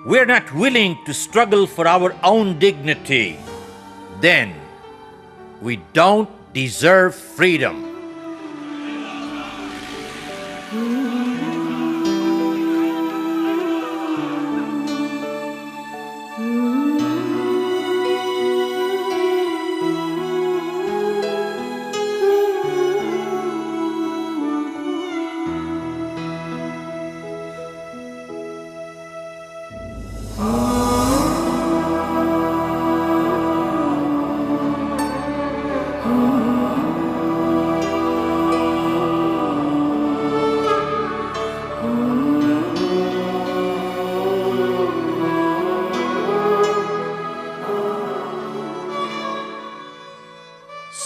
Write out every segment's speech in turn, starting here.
we're not willing to struggle for our own dignity, then we don't deserve freedom.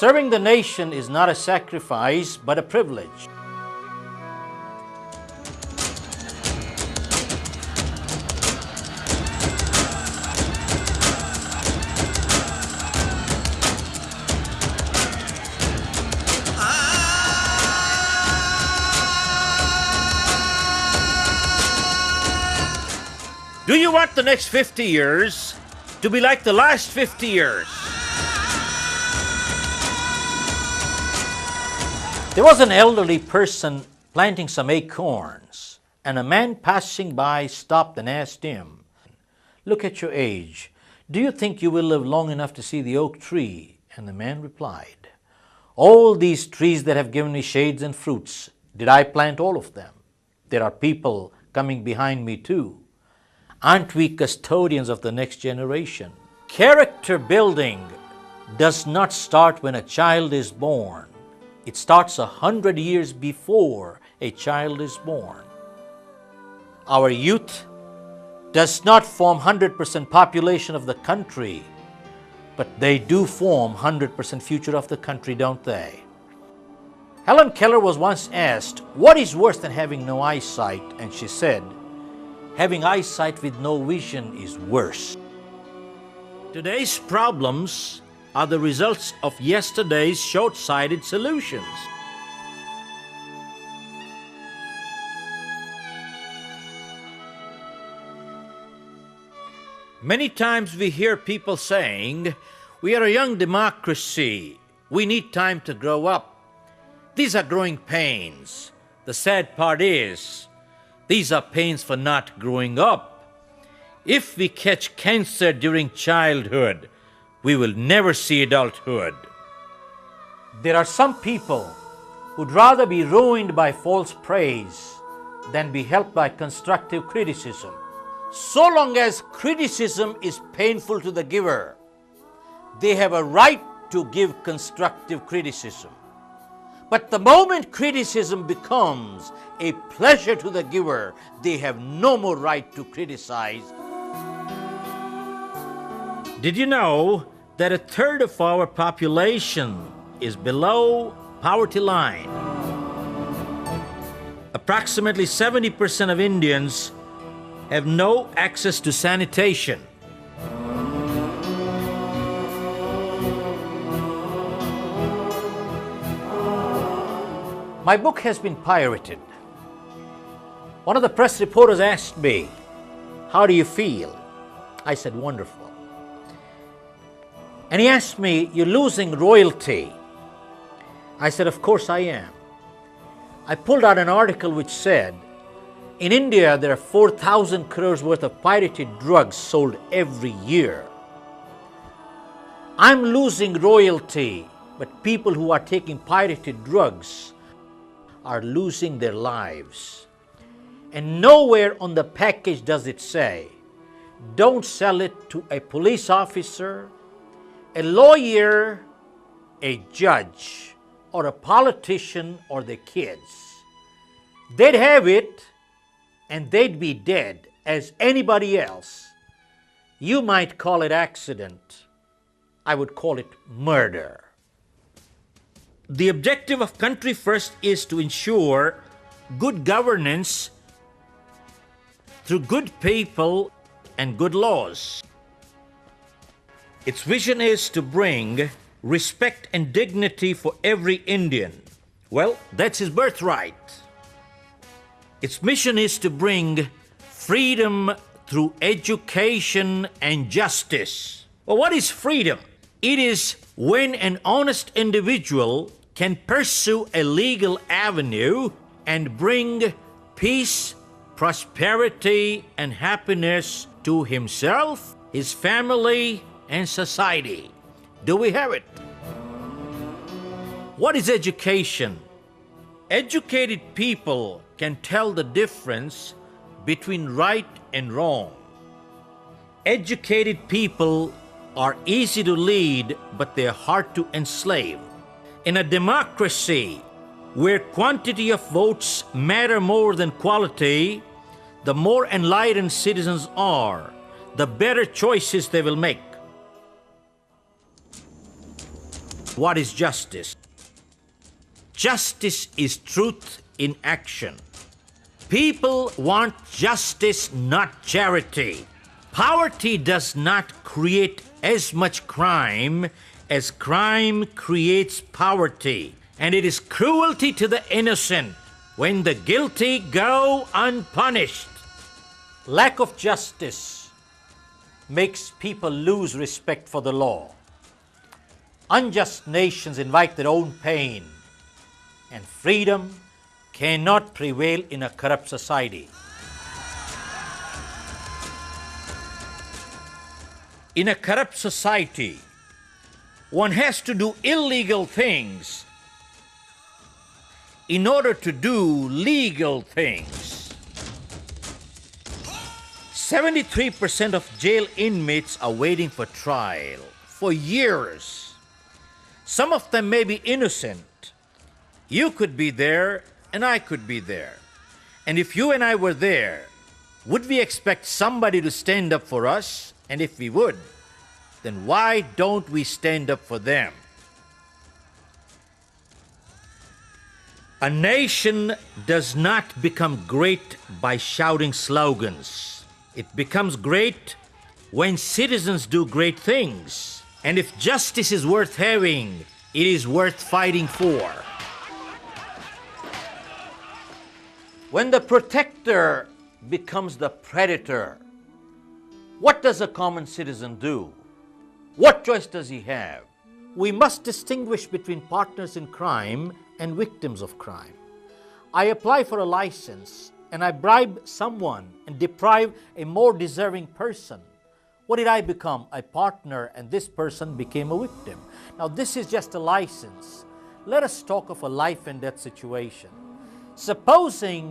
Serving the nation is not a sacrifice, but a privilege. Do you want the next 50 years to be like the last 50 years? There was an elderly person planting some acorns, and a man passing by stopped and asked him, "Look at your age. Do you think you will live long enough to see the oak tree?" And the man replied, "All these trees that have given me shades and fruits, did I plant all of them? There are people coming behind me too. Aren't we custodians of the next generation?" Character building does not start when a child is born. It starts 100 years before a child is born. Our youth does not form 100% population of the country, but they do form 100% future of the country, don't they? Helen Keller was once asked, "What is worse than having no eyesight?" And she said, "Having eyesight with no vision is worse." Today's problems are the results of yesterday's short-sighted solutions. Many times we hear people saying, "We are a young democracy. We need time to grow up." These are growing pains. The sad part is, these are pains for not growing up. If we catch cancer during childhood, we will never see adulthood. There are some people who'd rather be ruined by false praise than be helped by constructive criticism. So long as criticism is painful to the giver, they have a right to give constructive criticism. But the moment criticism becomes a pleasure to the giver, they have no more right to criticize. Did you know that a third of our population is below poverty line? Approximately 70% of Indians have no access to sanitation. My book has been pirated. One of the press reporters asked me, "How do you feel?" I said, "Wonderful." And he asked me, "You're losing royalty." I said, "Of course I am." I pulled out an article which said, in India there are 4,000 crores worth of pirated drugs sold every year. I'm losing royalty, but people who are taking pirated drugs are losing their lives. And nowhere on the package does it say, don't sell it to a police officer, a lawyer, a judge, or a politician, or the kids. They'd have it and they'd be dead as anybody else. You might call it accident. I would call it murder. The objective of Country First is to ensure good governance through good people and good laws. Its vision is to bring respect and dignity for every Indian. Well, that's his birthright. Its mission is to bring freedom through education and justice. Well, what is freedom? It is when an honest individual can pursue a legal avenue and bring peace, prosperity, and happiness to himself, his family, and society. Do we have it? What is education? Educated people can tell the difference between right and wrong. Educated people are easy to lead, but they're hard to enslave. In a democracy where quantity of votes matter more than quality, the more enlightened citizens are, the better choices they will make. What is justice? Justice is truth in action. People want justice, not charity. Poverty does not create as much crime as crime creates poverty. And it is cruelty to the innocent when the guilty go unpunished. Lack of justice makes people lose respect for the law. Unjust nations invite their own pain, and freedom cannot prevail in a corrupt society. In a corrupt society, one has to do illegal things in order to do legal things. 73% of jail inmates are waiting for trial for years. Some of them may be innocent. You could be there and I could be there. And if you and I were there, would we expect somebody to stand up for us? And if we would, then why don't we stand up for them? A nation does not become great by shouting slogans. It becomes great when citizens do great things. And if justice is worth having, it is worth fighting for. When the protector becomes the predator, what does a common citizen do? What choice does he have? We must distinguish between partners in crime and victims of crime. I apply for a license and I bribe someone and deprive a more deserving person. What did I become? A partner, and this person became a victim. Now, this is just a license. Let us talk of a life and death situation. Supposing